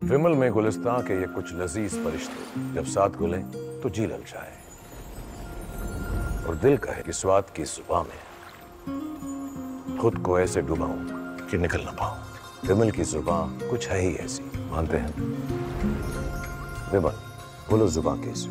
विमल में गुलिस्तां के ये कुछ लजीज फरिश्ते जब साथ घुलें तो जी ललचाए और दिल कहे कि स्वाद की जुबां में खुद को ऐसे डुबाऊं कि निकल ना पाऊं। विमल की जुबां कुछ है ही ऐसी, मानते हैं? विमल, बोलो जुबां कैसी?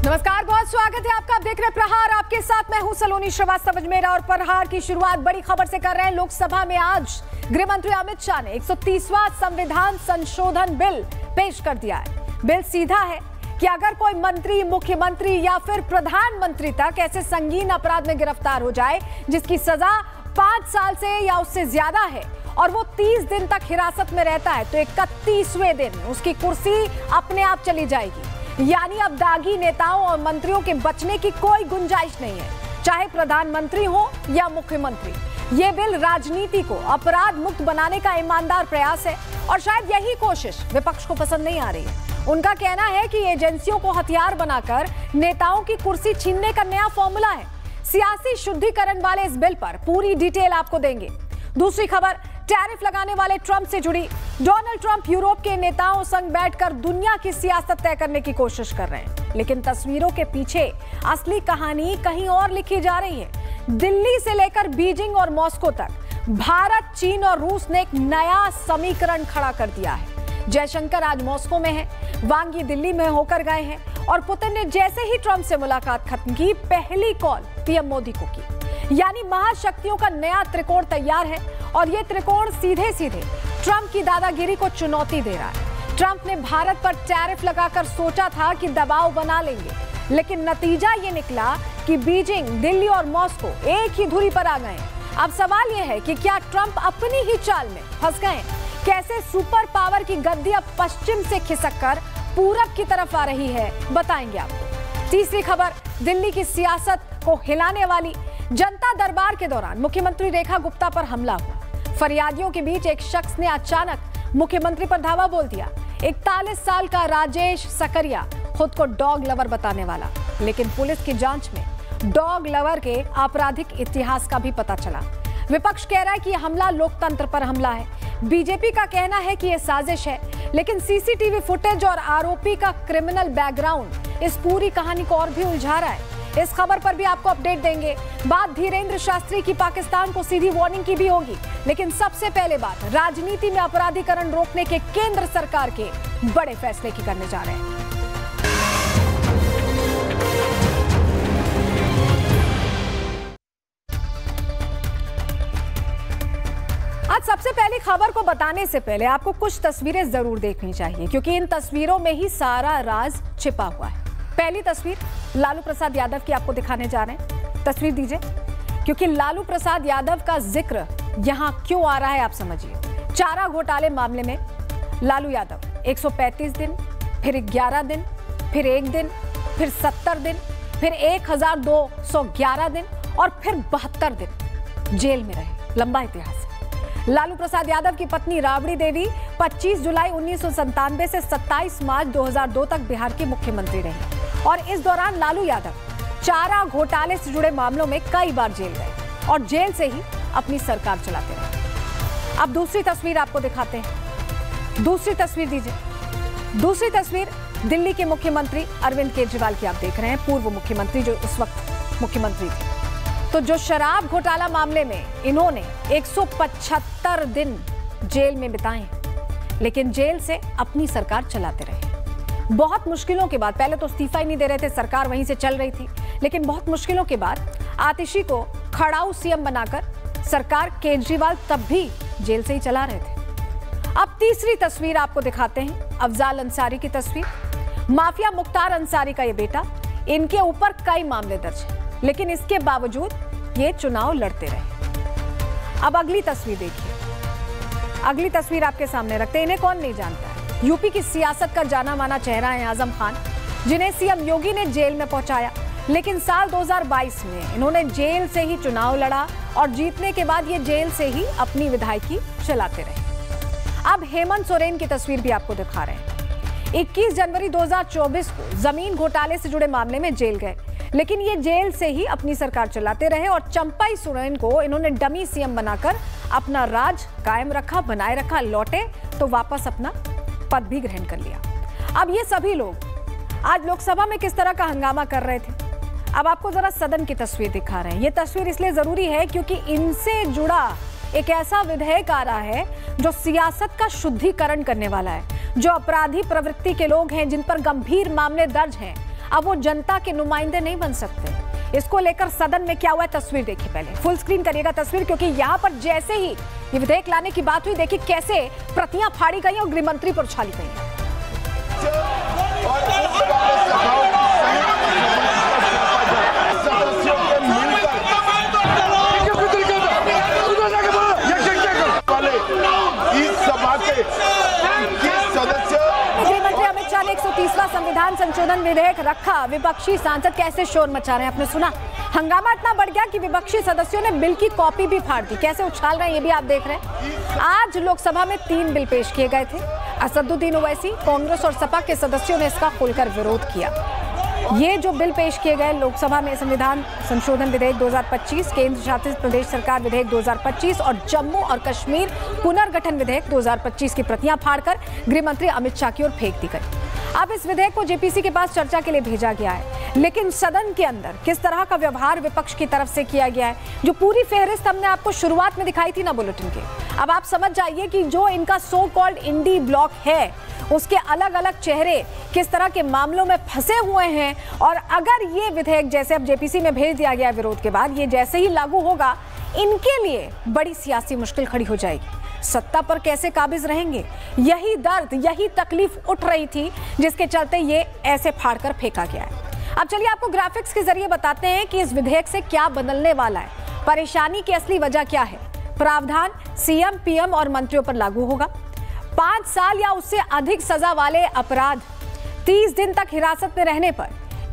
नमस्कार, बहुत स्वागत है आपका। आप देख रहे प्रहार, आपके साथ मैं हूं सलोनी श्रीवास्तव अजमेरा और प्रहार की शुरुआत बड़ी खबर से कर रहे हैं। लोकसभा में आज गृह मंत्री अमित शाह ने 130वां संविधान संशोधन बिल पेश कर दिया है। बिल सीधा है कि अगर कोई मंत्री, मुख्यमंत्री या फिर प्रधानमंत्री तक ऐसे संगीन अपराध में गिरफ्तार हो जाए जिसकी सजा 5 साल से या उससे ज्यादा है और वो 30 दिन तक हिरासत में रहता है तो 31वें दिन उसकी कुर्सी अपने आप चली जाएगी। यानी अब दागी नेताओं और मंत्रियों के बचने की कोई गुंजाइश नहीं है, चाहे प्रधानमंत्री हो या मुख्यमंत्री। ये बिल राजनीति को अपराध मुक्त बनाने का ईमानदार प्रयास है और शायद यही कोशिश विपक्ष को पसंद नहीं आ रही है। उनका कहना है कि एजेंसियों को हथियार बनाकर नेताओं की कुर्सी छीनने का नया फॉर्मूला है। सियासी शुद्धिकरण वाले इस बिल पर पूरी डिटेल आपको देंगे। दूसरी खबर, टैरिफ लगाने वाले ट्रंप से जुड़ी। डोनाल्ड ट्रंप यूरोप के नेताओं संग बैठकर दुनिया की सियासत तय करने की कोशिश कर रहे हैं, लेकिन तस्वीरों के पीछे असली कहानी कहीं और लिखी जा रही है। दिल्ली से लेकर बीजिंग और मॉस्को तक भारत, चीन और रूस ने एक नया समीकरण खड़ा कर दिया है। जयशंकर आज मॉस्को में है, वांग यी दिल्ली में होकर गए हैं और पुतिन ने जैसे ही ट्रंप से मुलाकात खत्म की, पहली कॉल पीएम मोदी को की। यानी महाशक्तियों का नया त्रिकोण तैयार है और यह त्रिकोण सीधे सीधे ट्रंप की दादागिरी को चुनौती दे रहा है। ट्रंप ने भारत पर टैरिफ लगाकर सोचा था कि दबाव बना लेंगे, लेकिन नतीजा ये निकला कि बीजिंग, दिल्ली और मॉस्को एक ही धुरी पर आ गए। अब सवाल यह है कि क्या ट्रंप अपनी ही चाल में फंस गए? कैसे सुपर पावर की गद्दी अब पश्चिम से खिसककर पूरब की तरफ आ रही है, बताएंगे आपको। तीसरी खबर, दिल्ली की सियासत को हिलाने वाली जनता दरबार के दौरान मुख्यमंत्री रेखा गुप्ता पर हमला हुआ। फरियादियों के बीच एक शख्स ने अचानक मुख्यमंत्री पर धावा बोल दिया। 41 साल का राजेश सकरिया, खुद को डॉग लवर बताने वाला, लेकिन पुलिस की जांच में डॉग लवर के आपराधिक इतिहास का भी पता चला। विपक्ष कह रहा है कि यह हमला लोकतंत्र पर हमला है। बीजेपी का कहना है कि यह साजिश है, लेकिन सीसीटीवी फुटेज और आरोपी का क्रिमिनल बैकग्राउंड इस पूरी कहानी को और भी उलझा रहा है। इस खबर पर भी आपको अपडेट देंगे। बात धीरेन्द्र शास्त्री की पाकिस्तान को सीधी वार्निंग की भी होगी, लेकिन सबसे पहले बात राजनीति में अपराधीकरण रोकने के केंद्र सरकार के बड़े फैसले की करने जा रहे हैं। आज सबसे पहली खबर को बताने से पहले आपको कुछ तस्वीरें जरूर देखनी चाहिए, क्योंकि इन तस्वीरों में ही सारा राज छिपा हुआ है। पहली तस्वीर लालू प्रसाद यादव की आपको दिखाने जा रहे हैं। तस्वीर दीजिए, क्योंकि लालू प्रसाद यादव का जिक्र यहां क्यों आ रहा है आप समझिए। चारा घोटाले मामले में लालू यादव 135 दिन, फिर 11 दिन, फिर 1 दिन, फिर 70 दिन, फिर 1211 दिन और फिर 72 दिन जेल में रहे। लंबा इतिहास है। लालू प्रसाद यादव की पत्नी राबड़ी देवी 25 जुलाई 1997 से 27 मार्च 2002 तक बिहार की मुख्यमंत्री रही और इस दौरान लालू यादव चारा घोटाले से जुड़े मामलों में कई बार जेल गए और जेल से ही अपनी सरकार चलाते रहे। अब दूसरी तस्वीर आपको दिखाते हैं। दूसरी तस्वीर दीजिए। दूसरी तस्वीर दिल्ली के मुख्यमंत्री अरविंद केजरीवाल की आप देख रहे हैं, पूर्व मुख्यमंत्री जो उस वक्त मुख्यमंत्री थे। तो जो शराब घोटाला मामले में इन्होंने 175 दिन जेल में बिताए, लेकिन जेल से अपनी सरकार चलाते रहे। बहुत मुश्किलों के बाद, पहले तो इस्तीफा ही नहीं दे रहे थे, सरकार वहीं से चल रही थी, लेकिन बहुत मुश्किलों के बाद आतिशी को खड़ाऊ सीएम बनाकर सरकार केजरीवाल तब भी जेल से ही चला रहे थे। अब तीसरी तस्वीर आपको दिखाते हैं, अफजाल अंसारी की तस्वीर। माफिया मुख्तार अंसारी का ये बेटा, इनके ऊपर कई मामले दर्ज हैं, लेकिन इसके बावजूद ये चुनाव लड़ते रहे। अब अगली तस्वीर देखिए। अगली तस्वीर आपके सामने रखते हैं। इन्हें कौन नहीं जानता है। यूपी की सियासत का जाना माना चेहरा है आजम खान, जिन्हें सीएम योगी ने जेल में पहुंचाया, लेकिन साल 2022 में इन्होंने जेल से ही चुनाव लड़ा और जीतने के बाद ये जेल से ही अपनी विधायकी चलाते रहे। अब हेमंत सोरेन की तस्वीर भी आपको दिखा रहे हैं। 21 जनवरी 2024 को जमीन घोटाले से जुड़े मामले में जेल गए, लेकिन ये जेल से ही अपनी सरकार चलाते रहे और चंपाई सोरेन को इन्होंने डमी सीएम बनाकर अपना राज कायम रखा, बनाए रखा। लौटे तो वापस अपना पद भी ग्रहण कर लिया। अब ये सभी लोग आज लोकसभा में किस तरह का हंगामा कर रहे थे, अब आपको जरा सदन की तस्वीर दिखा रहे हैं। ये तस्वीर इसलिए जरूरी है क्योंकि इनसे जुड़ा एक ऐसा विधेयक आ रहा है जो सियासत का शुद्धिकरण करने वाला है। जो अपराधी प्रवृत्ति के लोग हैं, जिन पर गंभीर मामले दर्ज हैं, अब वो जनता के नुमाइंदे नहीं बन सकते। इसको लेकर सदन में क्या हुआ है, तस्वीर देखिए। पहले फुल स्क्रीन करिएगा तस्वीर, क्योंकि यहाँ पर जैसे ही ये विधेयक लाने की बात हुई, देखिए कैसे प्रतियां फाड़ी गई और गृहमंत्री पर उछाली गई। गृहमंत्री अमित शाह ने 130वां संविधान संशोधन विधेयक रखा। विपक्षी सांसद कैसे शोर मचा रहे हैं, आपने सुना। हंगामा इतना बढ़ गया कि विपक्षी सदस्यों ने बिल की कॉपी भी फाड़ दी। कैसे उछाल रहे हैं ये भी आप देख रहे हैं। आज लोकसभा में 3 बिल पेश किए गए थे। असदुद्दीन ओवैसी, कांग्रेस और सपा के सदस्यों ने इसका खुलकर विरोध किया। ये जो बिल पेश किए गए लोकसभा में, संविधान संशोधन विधेयक 2025, केंद्र शासित प्रदेश सरकार विधेयक 2025 और जम्मू और कश्मीर पुनर्गठन विधेयक 2025 की प्रतियां फाड़कर गृहमंत्री अमित शाह की ओर फेंक दी गई। अब इस विधेयक को जेपीसी के पास चर्चा के लिए भेजा गया है, लेकिन सदन के अंदर किस तरह का व्यवहार विपक्ष की तरफ से किया गया है, जो पूरी फेहरिस्त हमने आपको शुरुआत में दिखाई थी ना बुलेटिन के, अब आप समझ जाइए कि जो इनका सो कॉल्ड इंडी ब्लॉक है, उसके अलग अलग चेहरे किस तरह के मामलों में फंसे हुए हैं। और अगर ये विधेयक जैसे अब जेपीसी में भेज दिया गया विरोध के बाद, ये जैसे ही लागू होगा, इनके लिए बड़ी सियासी मुश्किल खड़ी हो जाएगी। सत्ता पर कैसे काबिज रहेंगे, यही दर्द, यही तकलीफ उठ रही थी, जिसके चलते ये ऐसे फाड़कर फेंका गया है। अब चलिए आपको ग्राफिक्स के जरिए बताते हैं कि इस विधेयक से क्या बदलने वाला है, परेशानी की असली वजह क्या है। प्रावधान सीएम, पीएम और मंत्रियों पर लागू होगा। 5 साल या उससे अधिक सजा वाले अपराध 30 दिन तक हिरासत में रहने पर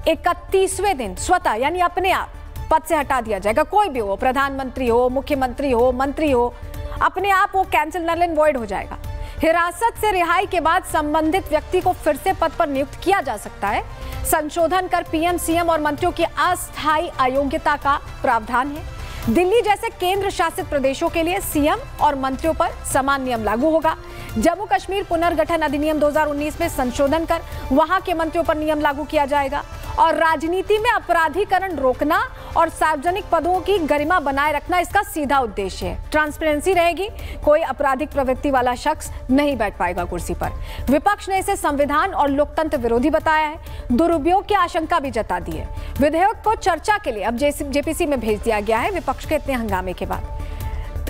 31वें दिन स्वतः यानी अपने आप पद से हटा दिया जाएगा। कोई भी हो, प्रधानमंत्री हो, मुख्यमंत्री हो, मंत्री हो, अपने आप वो कैंसिल, नल एंड वॉइड हो जाएगा। हिरासत से रिहाई के बाद संबंधित व्यक्ति को फिर से पद पर नियुक्त किया जा सकता है। संशोधन कर पीएम, सीएम और मंत्रियों की अस्थायी अयोग्यता का प्रावधान है। दिल्ली जैसे केंद्र शासित प्रदेशों के लिए सीएम और मंत्रियों पर समान नियम लागू होगा। जम्मू कश्मीर पुनर्गठन अधिनियम 2019 में संशोधन कर वहां के मंत्रियों पर नियम लागू किया जाएगा। और राजनीति में अपराधीकरण रोकना और सार्वजनिक पदों की गरिमा बनाए रखना इसका सीधा उद्देश्य है। ट्रांसपेरेंसी रहेगी, कोई आपराधिक प्रवृत्ति वाला शख्स नहीं बैठ पाएगा कुर्सी पर। विपक्ष ने इसे संविधान और लोकतंत्र विरोधी बताया है, दुरुपयोग की आशंका भी जता दी है। विधेयक को चर्चा के लिए अब जेपीसी में भेज दिया गया है विपक्ष के इतने हंगामे के बाद।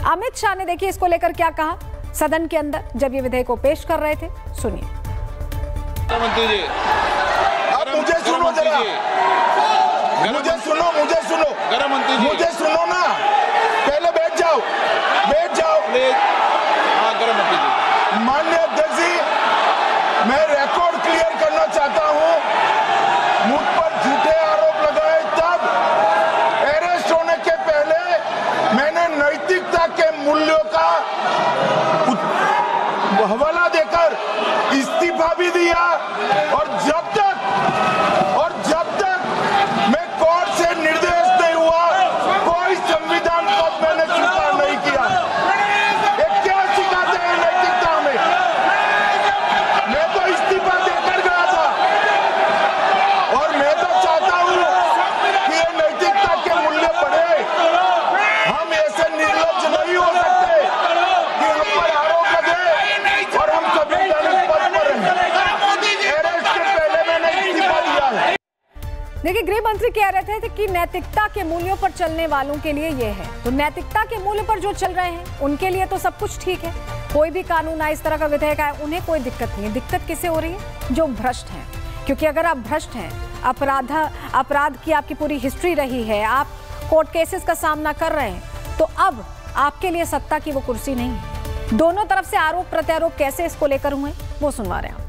अमित शाह ने देखिए इसको लेकर क्या कहा सदन के अंदर जब ये विधेयक को पेश कर रहे थे, सुनिए। मुझे सुनो जरा, मुझे सुनो गृह मंत्री जी, मुझे सुनो ना, पहले बैठ जाओ हाँ गृह मंत्री जी। माननीय अध्यक्ष जी, मैं रिकॉर्ड क्लियर करना चाहता हूं। मुझ पर झूठे आरोप लगाए तब अरेस्ट होने के पहले मैंने नैतिकता के मूल्यों का हवाला देकर इस्तीफा भी दिया। और जब तक मैं कोर्ट से निर्देश नहीं हुआ, कोई संविधान पद मैंने स्वीकार नहीं किया। ये क्या सिखाते हैं नैतिकता में? मैं तो इस्तीफा देकर गया था और मैं तो चाहता हूं कि ये नैतिकता के मूल्य बढ़े। हम ऐसे निर्लज्ज नहीं हो सकते कि हम पर आरोप लगे और हम संवैधानिक पद पर रहें। अरेस्ट के पहले मैंने इस्तीफा दिया है। देखिए गृह मंत्री कह रहे थे कि नैतिकता के मूल्यों पर चलने वालों के लिए ये है, तो नैतिकता के मूल्य पर जो चल रहे हैं उनके लिए तो सब कुछ ठीक है। कोई भी कानून आए, इस तरह का विधेयक आए, उन्हें कोई दिक्कत नहीं है। दिक्कत किसे हो रही है? जो भ्रष्ट हैं। क्योंकि अगर आप भ्रष्ट हैं, अपराध की आपकी पूरी हिस्ट्री रही है, आप कोर्ट केसेस का सामना कर रहे हैं, तो अब आपके लिए सत्ता की वो कुर्सी नहीं है। दोनों तरफ से आरोप प्रत्यारोप कैसे इसको लेकर हुए वो सुनवा रहे हैं आप।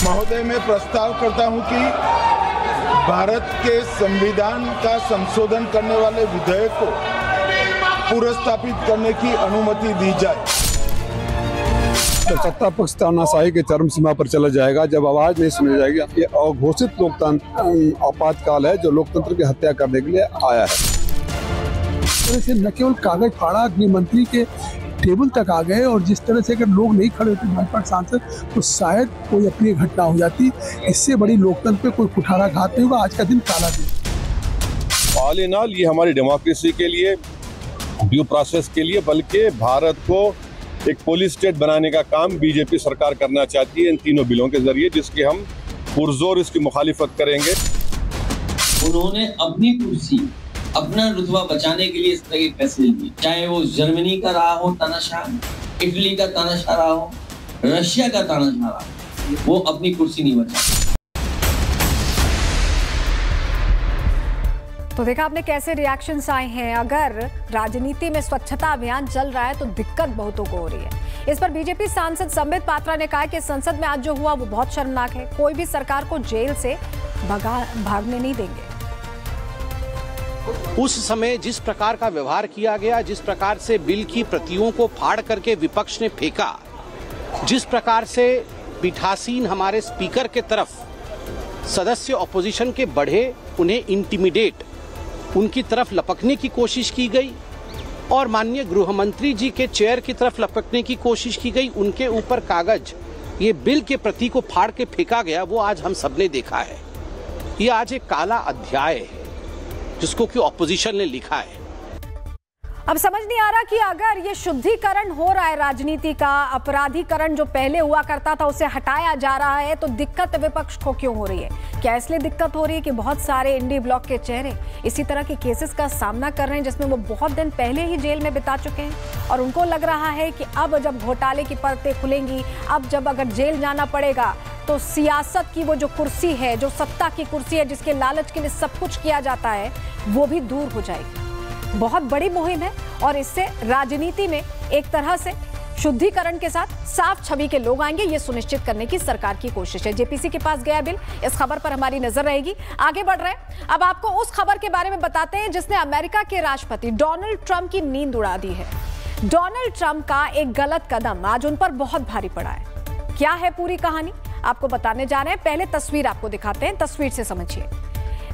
महोदय, मैं प्रस्ताव करता हूं कि भारत के संविधान का संशोधन करने वाले विधेयक को पुनर्स्थापित करने की अनुमति दी जाए। जब सत्ता पक्ष तानाशाही के चरम सीमा पर चला जाएगा, जब आवाज नहीं सुनी जाएगी, ये अघोषित लोकतंत्र आपातकाल है जो लोकतंत्र की हत्या करने के लिए आया है। से न केवल कागज फाड़ा, गृह मंत्री के टेबल तक आ गए और जिस तरह से अगर लोग नहीं खड़े होते भाजपा सांसद तो शायद कोई अप्रिय घटना हो जाती। इससे बड़ी लोकतंत्र पे कोई कुठाराघात नहीं होगा। आज का दिन काला दिन। ऑल इन ऑल ये हमारी डेमोक्रेसी के लिए, ड्यू प्रोसेस के लिए, बल्कि भारत को एक पोलिस स्टेट बनाने का काम बीजेपी सरकार करना चाहती है इन तीनों बिलों के जरिए, जिसकी हम पुरजोर इसकी मुखालिफत करेंगे। उन्होंने अपनी कुर्सी, अपना रुतबा बचाने के लिए इस तरह के फैसले लिए, चाहे वो जर्मनी का रहा हो तानाशाह, इटली का तानाशाह रहा हो, रशिया का तानाशाह रहा हो, वो अपनी कुर्सी नहीं बचा। तो देखा आपने कैसे रिएक्शंस आए हैं। अगर राजनीति में स्वच्छता अभियान चल रहा है तो दिक्कत बहुतों को हो रही है। इस पर बीजेपी सांसद संबित पात्रा ने कहा कि संसद में आज जो हुआ वो बहुत शर्मनाक है। कोई भी सरकार को जेल से भागने नहीं देंगे। उस समय जिस प्रकार का व्यवहार किया गया, जिस प्रकार से बिल की प्रतियों को फाड़ करके विपक्ष ने फेंका, जिस प्रकार से पीठासीन हमारे स्पीकर के तरफ सदस्य ऑपोजिशन के बढ़े, उन्हें इंटिमिडेट, उनकी तरफ लपकने की कोशिश की गई और माननीय गृह मंत्री जी के चेयर की तरफ लपकने की कोशिश की गई, उनके ऊपर कागज, ये बिल के प्रति को फाड़ के फेंका गया, वो आज हम सबने देखा है। ये आज एक काला अध्याय है जिसको कि ऑपोजिशन ने लिखा है। अब समझ नहीं आ रहा कि अगर ये शुद्धिकरण हो रहा है राजनीति का, अपराधीकरण जो पहले हुआ करता था उसे हटाया जा रहा है, तो दिक्कत विपक्ष को क्यों हो रही है? क्या इसलिए दिक्कत हो रही है कि बहुत सारे इंडी ब्लॉक के चेहरे इसी तरह के केसेस का सामना कर रहे हैं जिसमें वो बहुत दिन पहले ही जेल में बिता चुके हैं और उनको लग रहा है कि अब जब घोटाले की परतें खुलेंगी, अब जब अगर जेल जाना पड़ेगा तो सियासत की वो जो कुर्सी है, जो सत्ता की कुर्सी है, जिसके लालच के लिए सब कुछ किया जाता है, वो भी दूर हो जाएगी। बहुत बड़ी मुहिम है और इससे राजनीति में एक तरह से शुद्धिकरण के साथ साफ छवि के लोग आएंगे, ये सुनिश्चित करने की सरकार की कोशिश है। जेपीसी के पास गया बिल, इस खबर पर हमारी नजर रहेगी। आगे बढ़ रहे हैं, अब आपको उस खबर के बारे में बताते हैं जिसने अमेरिका के राष्ट्रपति डोनाल्ड ट्रंप की नींद उड़ा दी है। डोनाल्ड ट्रंप का एक गलत कदम आज उन पर बहुत भारी पड़ा है। क्या है पूरी कहानी, आपको बताने जा रहे हैं। पहले तस्वीर आपको दिखाते हैं, तस्वीर से समझिए।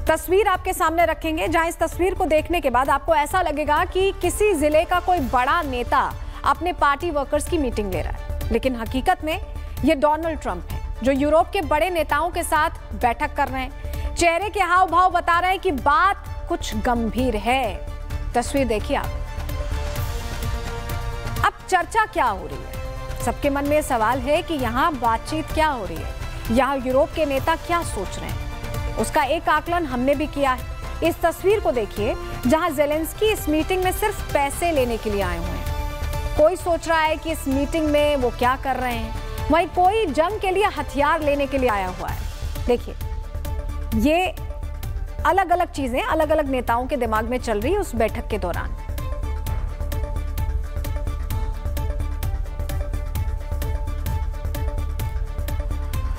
तस्वीर आपके सामने रखेंगे जहां इस तस्वीर को देखने के बाद आपको ऐसा लगेगा कि किसी जिले का कोई बड़ा नेता अपने पार्टी वर्कर्स की मीटिंग ले रहा है, लेकिन हकीकत में ये डोनाल्ड ट्रंप है जो यूरोप के बड़े नेताओं के साथ बैठक कर रहे हैं। चेहरे के हाव भाव बता रहे हैं कि बात कुछ गंभीर है। तस्वीर देखिए आप। अब चर्चा क्या हो रही है? सबके मन में सवाल है कि यहाँ बातचीत क्या हो रही है, यहाँ यूरोप के नेता क्या सोच रहे हैं। उसका एक आकलन हमने भी किया है। इस तस्वीर को देखिए जहां ज़ेलेंस्की इस मीटिंग में सिर्फ पैसे लेने के लिए आए हुए हैं। कोई सोच रहा है कि इस मीटिंग में वो क्या कर रहे हैं, वहीं कोई जंग के लिए हथियार लेने के लिए आया हुआ है। देखिए, ये अलग अलग चीजें अलग अलग नेताओं के दिमाग में चल रही है उस बैठक के दौरान।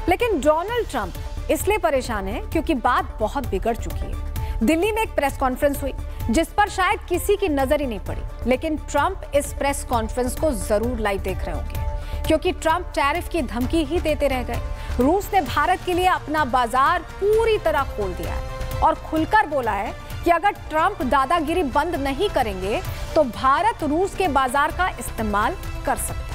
लेकिन डोनाल्ड ट्रंप इसलिए परेशान है क्योंकि बात बहुत बिगड़ चुकी है। दिल्ली में एक प्रेस कॉन्फ्रेंस हुई जिस पर शायद किसी की नजर ही नहीं पड़ी, लेकिन ट्रंप इस प्रेस कॉन्फ्रेंस को जरूर लाइव देख रहे होंगे क्योंकि ट्रंप टैरिफ की धमकी ही देते रह गए। रूस ने भारत के लिए अपना बाजार पूरी तरह खोल दिया है और खुलकर बोला है कि अगर ट्रंप दादागिरी बंद नहीं करेंगे तो भारत रूस के बाजार का इस्तेमाल कर सकता है।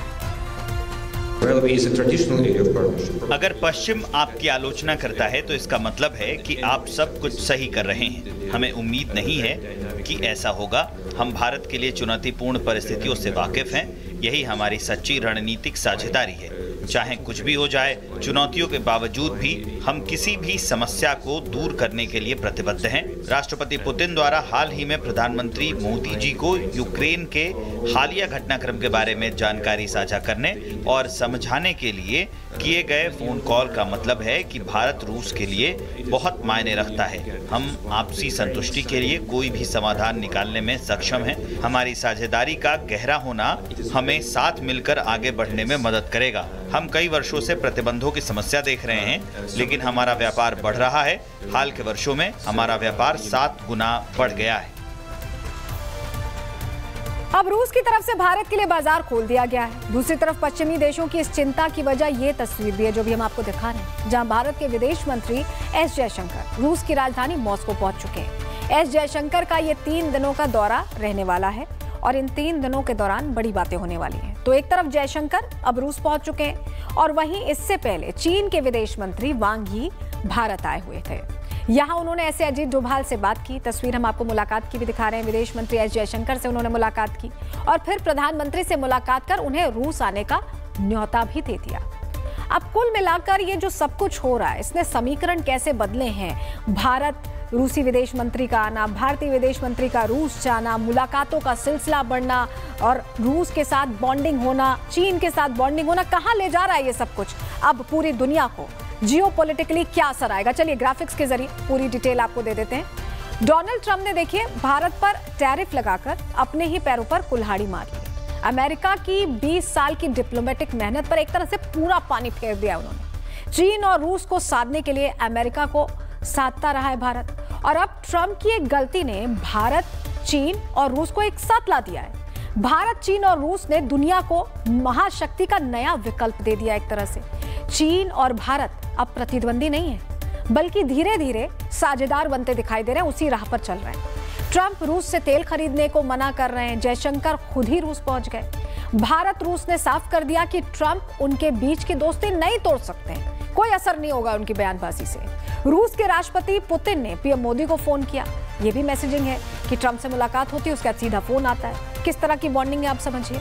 अगर पश्चिम आपकी आलोचना करता है तो इसका मतलब है कि आप सब कुछ सही कर रहे हैं। हमें उम्मीद नहीं है कि ऐसा होगा। हम भारत के लिए चुनौतीपूर्ण परिस्थितियों से वाकिफ हैं। यही हमारी सच्ची रणनीतिक साझेदारी है। चाहे कुछ भी हो जाए, चुनौतियों के बावजूद भी हम किसी भी समस्या को दूर करने के लिए प्रतिबद्ध हैं। राष्ट्रपति पुतिन द्वारा हाल ही में प्रधानमंत्री मोदी जी को यूक्रेन के हालिया घटनाक्रम के बारे में जानकारी साझा करने और समझाने के लिए किए गए फोन कॉल का मतलब है कि भारत रूस के लिए बहुत मायने रखता है। हम आपसी संतुष्टि के लिए कोई भी समाधान निकालने में सक्षम हैं। हमारी साझेदारी का गहरा होना हमें साथ मिलकर आगे बढ़ने में मदद करेगा। हम कई वर्षों से प्रतिबंधों की समस्या देख रहे हैं, लेकिन हमारा व्यापार बढ़ रहा है। हाल के वर्षों में हमारा व्यापार 7 गुना बढ़ गया है। अब रूस की तरफ से भारत के लिए बाजार खोल दिया गया है। दूसरी तरफ पश्चिमी देशों की इस चिंता की वजह ये तस्वीर भी है जो भी हम आपको दिखा रहे हैं, जहां भारत के विदेश मंत्री एस जयशंकर रूस की राजधानी मॉस्को पहुंच चुके हैं। एस जयशंकर का ये 3 दिनों का दौरा रहने वाला है और इन 3 दिनों के दौरान बड़ी बातें होने वाली हैं। तो एक तरफ जयशंकर अब रूस पहुंच चुके हैं और वहीं इससे पहले चीन के विदेश मंत्री वांग यी भारत आए हुए थे। यहां उन्होंने ऐसे अजीत डोभाल से बात की। तस्वीर हम आपको मुलाकात की भी दिखा रहे हैं। विदेश मंत्री एस जयशंकर से उन्होंने मुलाकात की और फिर प्रधानमंत्री से मुलाकात कर उन्हें रूस आने का न्योता भी दे दिया। अब कुल मिलाकर ये जो सब कुछ हो रहा है, इसने समीकरण कैसे बदले हैं? भारत रूसी विदेश मंत्री का आना, भारतीय विदेश मंत्री का रूस जाना, मुलाकातों का सिलसिला बढ़ना और रूस के साथ बॉन्डिंग होना, चीन के साथ बॉन्डिंग होना, कहां ले जा रहा है ये सब कुछ? अब पूरी दुनिया को जियोपॉलिटिकली क्या असर आएगा? चलिए ग्राफिक्स के जरिए पूरी डिटेल आपको दे देते हैं। डोनाल्ड ट्रंप ने देखिए भारत पर टैरिफ लगाकर अपने ही पैरों पर कुल्हाड़ी मार ली। अमेरिका की 20 साल की डिप्लोमेटिक मेहनत पर एक तरह से पूरा पानी फेर दिया उन्होंने। चीन और रूस को साधने के लिए अमेरिका को साधता रहा है भारत, और अब ट्रंप की एक गलती ने भारत, चीन और रूस को एक साथ ला दिया है। भारत, चीन और रूस ने दुनिया को महाशक्ति का नया विकल्प दे दिया एक तरह से। चीन और भारत अब प्रतिद्वंदी नहीं है, बल्कि धीरे धीरे साझेदार बनते दिखाई दे रहे हैं, उसी राह पर चल रहे हैं। ट्रंप रूस से तेल खरीदने को मना कर रहे हैं, जयशंकर खुद ही रूस पहुंच गए। भारत रूस ने साफ कर दिया कि ट्रंप उनके बीच की दोस्ती नहीं तोड़ सकते हैं, कोई असर नहीं होगा उनकी बयानबाजी से। रूस के राष्ट्रपति पुतिन ने पीएम मोदी को फोन किया। यह भी मैसेजिंग है कि ट्रंप से मुलाकात होती है, उसका सीधा फोन आता है। किस तरह की बॉन्डिंग है आप समझिए।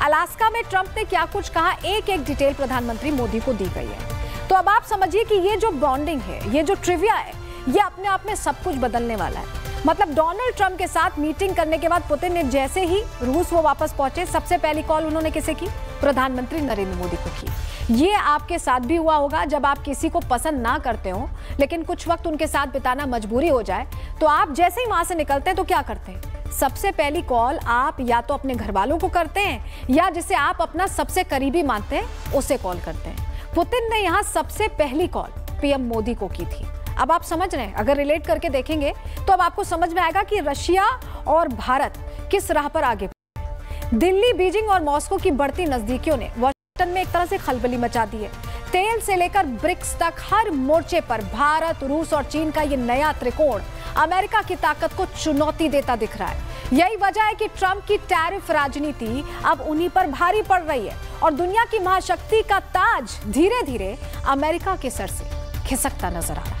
अलास्का में ट्रंप ने क्या कुछ कहा, एक एक डिटेल प्रधानमंत्री मोदी को दी गई है। तो अब आप समझिए कि ये जो बॉन्डिंग है, ये जो ट्रिविया है, ये अपने आप में सब कुछ बदलने वाला है। मतलब डोनाल्ड ट्रंप के साथ मीटिंग करने के बाद पुतिन ने जैसे ही रूस वो वापस पहुंचे, सबसे पहली कॉल उन्होंने किसे की? प्रधानमंत्री नरेंद्र मोदी को की। ये आपके साथ भी हुआ होगा, जब आप किसी को पसंद ना करते हो लेकिन कुछ वक्त उनके साथ बिताना मजबूरी हो जाए, तो आप जैसे ही वहां से निकलते हैं तो क्या करते हैं? सबसे पहली कॉल आप या तो अपने घर वालों को करते हैं या जिसे आप अपना सबसे करीबी मानते हैं उसे कॉल करते हैं। पुतिन ने यहाँ सबसे पहली कॉल पीएम मोदी को की थी। अब आप समझ रहे हैं, अगर रिलेट करके देखेंगे तो अब आपको समझ में आएगा कि रशिया और भारत किस राह पर आगे। दिल्ली, बीजिंग और मॉस्को की बढ़ती नजदीकियों ने वाशिंगटन में एक तरह से खलबली मचा दी है। तेल से लेकर ब्रिक्स तक हर मोर्चे पर भारत, रूस और चीन का ये नया त्रिकोण अमेरिका की ताकत को चुनौती देता दिख रहा है। यही वजह है कि ट्रंप की टैरिफ राजनीति अब उन्हीं पर भारी पड़ रही है और दुनिया की महाशक्ति का ताज धीरे धीरे अमेरिका के सर से खिसकता नजर आ रहा है।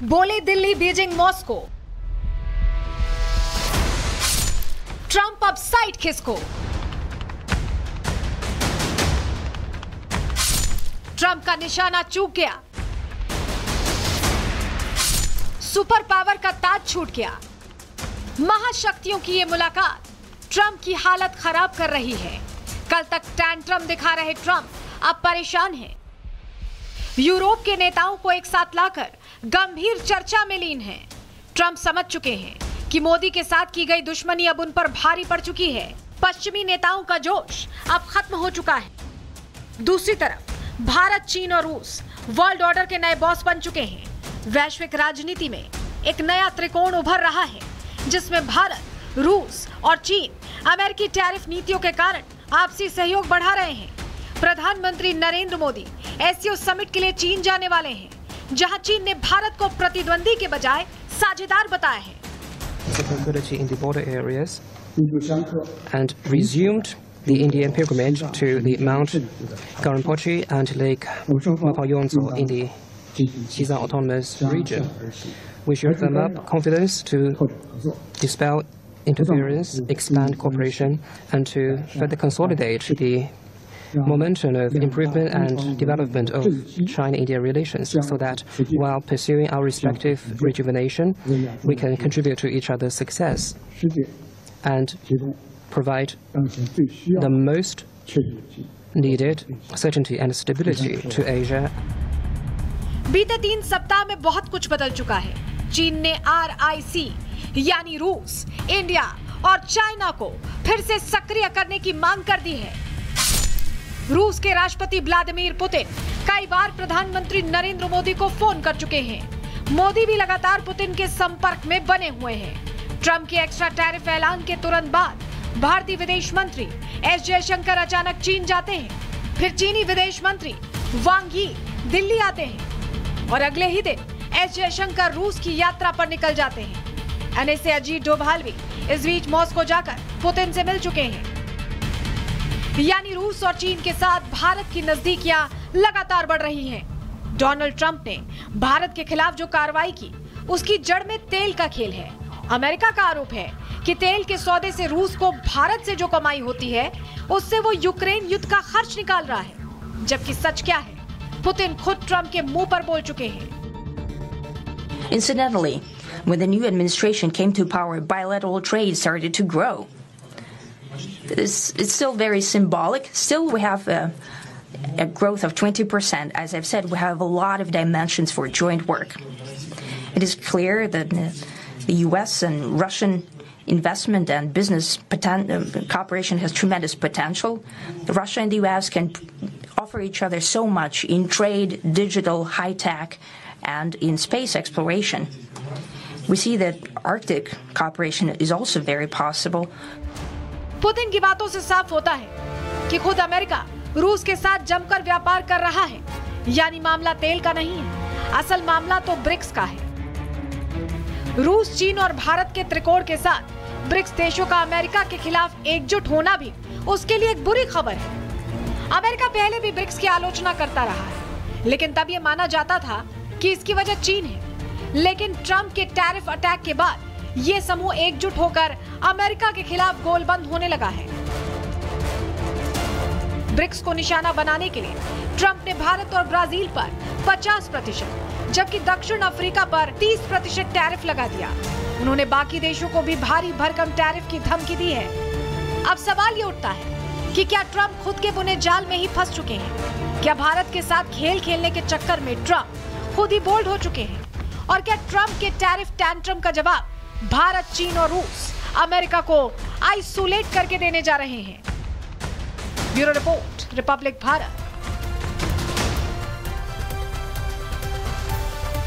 बोले दिल्ली, बीजिंग, मॉस्को, ट्रंप अब साइड खिसको। ट्रंप का निशाना चूक गया, सुपर पावर का ताज छूट गया। महाशक्तियों की यह मुलाकात ट्रंप की हालत खराब कर रही है। कल तक टैंट्रम दिखा रहे ट्रंप अब परेशान हैं। यूरोप के नेताओं को एक साथ लाकर गंभीर चर्चा में लीन हैं। ट्रंप समझ चुके हैं कि मोदी के साथ की गई दुश्मनी अब उन पर भारी पड़ चुकी है। पश्चिमी नेताओं का जोश अब खत्म हो चुका है। दूसरी तरफ भारत, चीन और रूस वर्ल्ड ऑर्डर के नए बॉस बन चुके हैं। वैश्विक राजनीति में एक नया त्रिकोण उभर रहा है, जिसमें भारत, रूस और चीन अमेरिकी टैरिफ नीतियों के कारण आपसी सहयोग बढ़ा रहे हैं। प्रधानमंत्री नरेंद्र मोदी एससीओ समिट के लिए चीन जाने वाले हैं, जहां चीन ने भारत को प्रतिद्वंदी के बजाय साझेदार बताया है। In the border areas and resumed the Indian pilgrimage to the Mount Karampochi and Lake Mapayonzo in the Xizang Autonomous Region. We shared them up confidence to dispel interference, expand cooperation, and to further consolidate the momentum of improvement and development of China-India relations, so that while pursuing our respective rejuvenation, we can contribute to each other's success and provide the most needed certainty and stability to Asia. बीते 3 सप्ताह में बहुत कुछ बदल चुका है। चीन ने RIC यानी रूस, इंडिया और चाइना को फिर से सक्रिय करने की मांग कर दी है। रूस के राष्ट्रपति व्लादिमीर पुतिन कई बार प्रधानमंत्री नरेंद्र मोदी को फोन कर चुके हैं। मोदी भी लगातार पुतिन के संपर्क में बने हुए हैं। ट्रंप के एक्स्ट्रा टैरिफ ऐलान के तुरंत बाद भारतीय विदेश मंत्री एस जयशंकर अचानक चीन जाते हैं। फिर चीनी विदेश मंत्री वांग यी दिल्ली आते हैं और अगले ही दिन एस जयशंकर रूस की यात्रा पर निकल जाते हैं। एनएसए अजीत डोभाल भी इस बीच मॉस्को जाकर पुतिन से मिल चुके हैं। यानी रूस और चीन के साथ भारत की नजदीकियां लगातार बढ़ रही हैं। डोनाल्ड ट्रंप ने भारत के खिलाफ जो कार्रवाई की, उसकी जड़ में तेल का खेल है। अमेरिका का आरोप है कि तेल के सौदे से रूस को भारत से जो कमाई होती है, उससे वो यूक्रेन युद्ध का खर्च निकाल रहा है। जबकि सच क्या है, पुतिन खुद ट्रंप के मुंह पर बोल चुके हैं। Incidentally, when the new administration came to power, bilateral trade started to grow. It's still very symbolic. Still, we have a growth of 20%. As I've said, we have a lot of dimensions for joint work. It is clear that the U.S. and Russian investment and business cooperation has tremendous potential. Russia and the U.S. can offer each other so much in trade, digital, high-tech, and in space exploration. We see that Arctic cooperation is also very possible. Putin की बातों से साफ होता है कि खुद America रूस के साथ जमकर व्यापार कर रहा है। यानी मामला तेल का नहीं है, असल मामला तो ब्रिक्स का है। रूस, चीन और भारत के त्रिकोण के साथ ब्रिक्स देशों का अमेरिका के खिलाफ एकजुट होना भी उसके लिए एक बुरी खबर है। अमेरिका पहले भी ब्रिक्स की आलोचना करता रहा है, लेकिन तब ये माना जाता था कि इसकी वजह चीन है। लेकिन ट्रंप के टैरिफ अटैक के बाद ये समूह एकजुट होकर अमेरिका के खिलाफ गोलबंद होने लगा है। ब्रिक्स को निशाना बनाने के लिए ट्रंप ने भारत और ब्राजील पर 50%, जबकि दक्षिण अफ्रीका पर 30% टैरिफ लगा दिया। उन्होंने बाकी देशों को भी भारी भरकम टैरिफ की धमकी दी है। अब सवाल ये उठता है कि क्या ट्रंप खुद के बुने जाल में ही फंस चुके हैं? क्या भारत के साथ खेल खेलने के चक्कर में ट्रंप खुद ही बोल्ड हो चुके हैं? और क्या ट्रंप के टैरिफ टैंट्रम का जवाब भारत, चीन और रूस अमेरिका को आइसोलेट करके देने जा रहे हैं? Bureau report, Republic Bharat.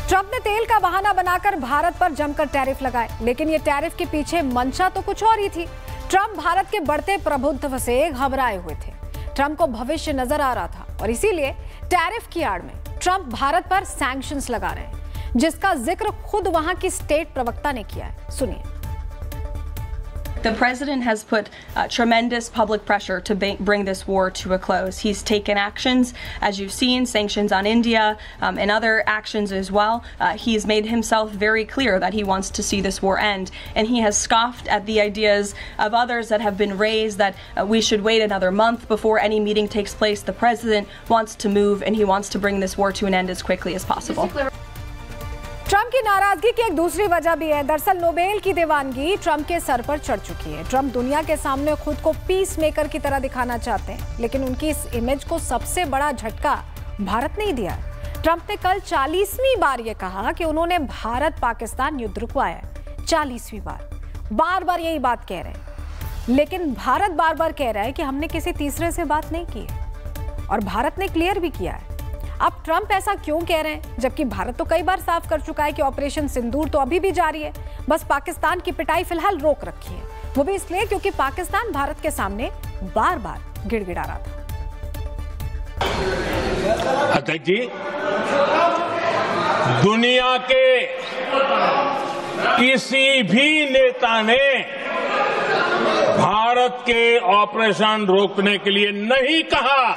Trump ने तेल का बहाना बनाकर भारत पर जमकर टैरिफ लगाए, लेकिन ये टैरिफ के पीछे मंशा तो कुछ और ही थी। ट्रंप भारत के बढ़ते प्रभुत्व से घबराए हुए थे। ट्रंप को भविष्य नजर आ रहा था और इसीलिए टैरिफ की आड़ में ट्रंप भारत पर सैंक्शंस लगा रहे हैं, जिसका जिक्र खुद वहां की स्टेट प्रवक्ता ने किया है। सुनिए। The president has put tremendous public pressure to bring this war to a close. He's taken actions, as you've seen, sanctions on India and other actions as well. He's made himself very clear that he wants to see this war end, and he has scoffed at the ideas of others that have been raised that we should wait another month before any meeting takes place. The president wants to move, and he wants to bring this war to an end as quickly as possible. Trump की नाराजगी की एक दूसरी वजह भी है। दरअसल Nobel की दीवानगी ट्रंप के सर पर चढ़ चुकी है। ट्रंप दुनिया के सामने खुद को पीस मेकर की तरह दिखाना चाहते हैं, लेकिन उनकी इस इमेज को सबसे बड़ा झटका भारत ने ही दिया। ट्रंप ने कल 40वीं बार ये कहा कि उन्होंने भारत पाकिस्तान युद्ध रुकवाया है। 40वीं बार बार यही बात कह रहे हैं, लेकिन भारत बार बार कह रहा है कि हमने किसी तीसरे से बात नहीं की है, और भारत ने क्लियर भी किया है। अब ट्रंप ऐसा क्यों कह रहे हैं, जबकि भारत तो कई बार साफ कर चुका है कि ऑपरेशन सिंदूर तो अभी भी जारी है, बस पाकिस्तान की पिटाई फिलहाल रोक रखी है। वो भी इसलिए क्योंकि पाकिस्तान भारत के सामने बार बार गिड़गिड़ा रहा था। अध्यक्ष जी, दुनिया के किसी भी नेता ने भारत के ऑपरेशन रोकने के लिए नहीं कहा।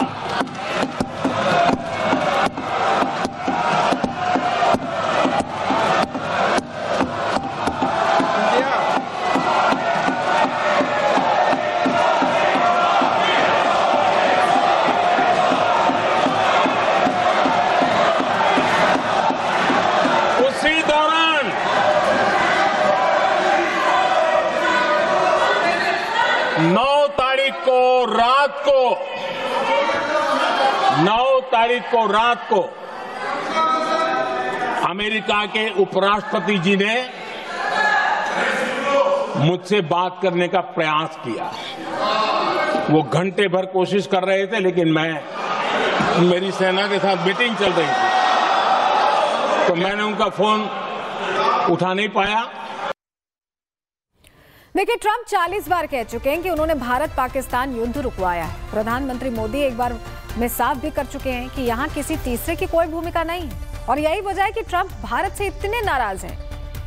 उसी दौरान 9 तारीख को रात को अमेरिका के उपराष्ट्रपति जी ने मुझसे बात करने का प्रयास किया। वो घंटे भर कोशिश कर रहे थे, लेकिन मेरी सेना के साथ मीटिंग चल रही थी, तो मैंने उनका फोन उठा नहीं पाया। देखिए, ट्रंप 40 बार कह चुके हैं कि उन्होंने भारत पाकिस्तान युद्ध रुकवाया है। प्रधानमंत्री मोदी एक बार में साफ भी कर चुके हैं कि यहाँ किसी तीसरे की कोई भूमिका नहीं है, और यही वजह है कि ट्रंप भारत से इतने नाराज हैं,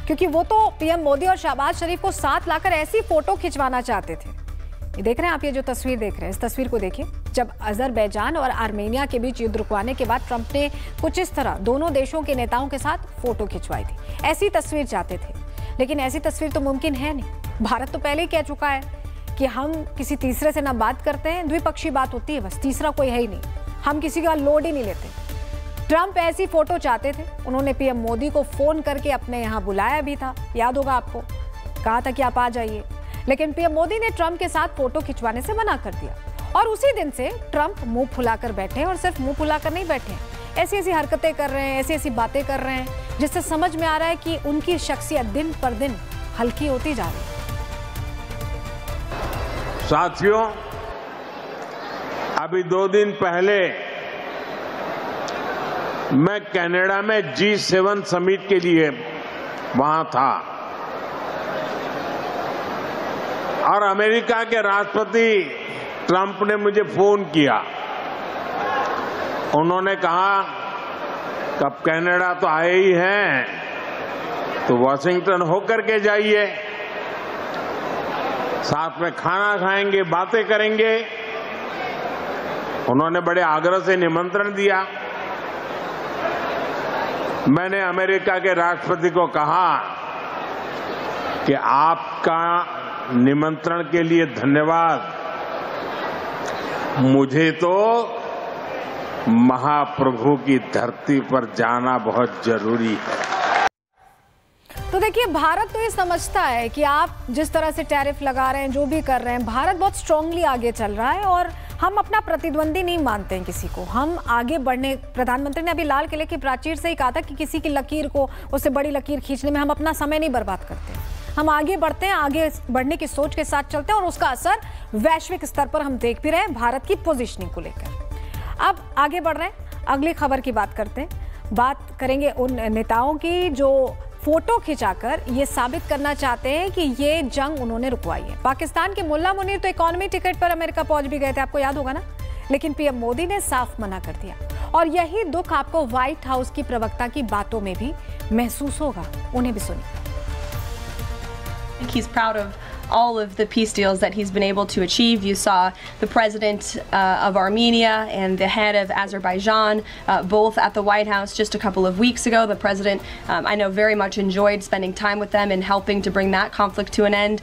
क्योंकि वो तो पीएम मोदी और शहबाज शरीफ को साथ लाकर ऐसी फोटो खिंचवाना चाहते थे। ये देख रहे हैं आप, ये जो तस्वीर देख रहे हैं, इस तस्वीर को देखिए। जब अजरबैजान और आर्मेनिया के बीच युद्ध रुकवाने के बाद ट्रंप ने कुछ इस तरह दोनों देशों के नेताओं के साथ फोटो खिंचवाई थी। ऐसी तस्वीर चाहते थे, लेकिन ऐसी तस्वीर तो मुमकिन है नहीं। भारत तो पहले ही कह चुका है कि हम किसी तीसरे से ना बात करते हैं, द्विपक्षीय बात होती है बस, तीसरा कोई है ही नहीं, हम किसी का लोड ही नहीं लेते। ट्रंप ऐसी फोटो चाहते थे। उन्होंने पीएम मोदी को फोन करके अपने यहाँ बुलाया भी था, याद होगा आपको, कहा था कि आप आ जाइए, लेकिन पीएम मोदी ने ट्रंप के साथ फोटो खिंचवाने से मना कर दिया। और उसी दिन से ट्रंप मुंह फुलाकर बैठे, और सिर्फ मुंह फुलाकर नहीं बैठे, ऐसी ऐसी हरकतें कर रहे हैं, ऐसी ऐसी बातें कर रहे हैं, जिससे समझ में आ रहा है कि उनकी शख्सियत दिन पर दिन हल्की होती जा रही है। साथियों, अभी 2 दिन पहले मैं कनाडा में G7 समिट के लिए वहां था, और अमेरिका के राष्ट्रपति ट्रंप ने मुझे फोन किया। उन्होंने कहा कि अब कनाडा तो आए ही हैं, तो वॉशिंगटन होकर के जाइए, साथ में खाना खाएंगे, बातें करेंगे। उन्होंने बड़े आग्रह से निमंत्रण दिया। मैंने अमेरिका के राष्ट्रपति को कहा कि आपका निमंत्रण के लिए धन्यवाद, मुझे तो महाप्रभु की धरती पर जाना बहुत जरूरी है। तो देखिए, भारत तो ये समझता है कि आप जिस तरह से टैरिफ लगा रहे हैं, जो भी कर रहे हैं, भारत बहुत स्ट्रांगली आगे चल रहा है, और हम अपना प्रतिद्वंदी नहीं मानते हैं किसी को। हम आगे बढ़ने, प्रधानमंत्री ने अभी लाल किले की प्राचीर से ही कहा था कि किसी की लकीर को, उससे बड़ी लकीर खींचने में हम अपना समय नहीं बर्बाद करते। हम आगे बढ़ते हैं, आगे बढ़ने की सोच के साथ चलते हैं, और उसका असर वैश्विक स्तर पर हम देख भी रहे हैं भारत की पोजीशनिंग को लेकर। अब आगे बढ़ रहे हैं, अगली खबर की बात करते हैं। बात करेंगे उन नेताओं की जो फोटो खिंचाकर ये साबित करना चाहते हैं कि ये जंग उन्होंने रुकवाई है। पाकिस्तान के मुल्ला मुनीर तो इकोनॉमी टिकट पर अमेरिका पहुंच भी गए थे, आपको याद होगा ना, लेकिन पीएम मोदी ने साफ मना कर दिया। और यही दुख आपको व्हाइट हाउस की प्रवक्ता की बातों में भी महसूस होगा, उन्हें भी सुनिए। He's proud of all of the peace deals that he's been able to achieve. You saw the president of Armenia and the head of Azerbaijan both at the White House just a couple of weeks ago. The president, I know, very much enjoyed spending time with them and helping to bring that conflict to an end.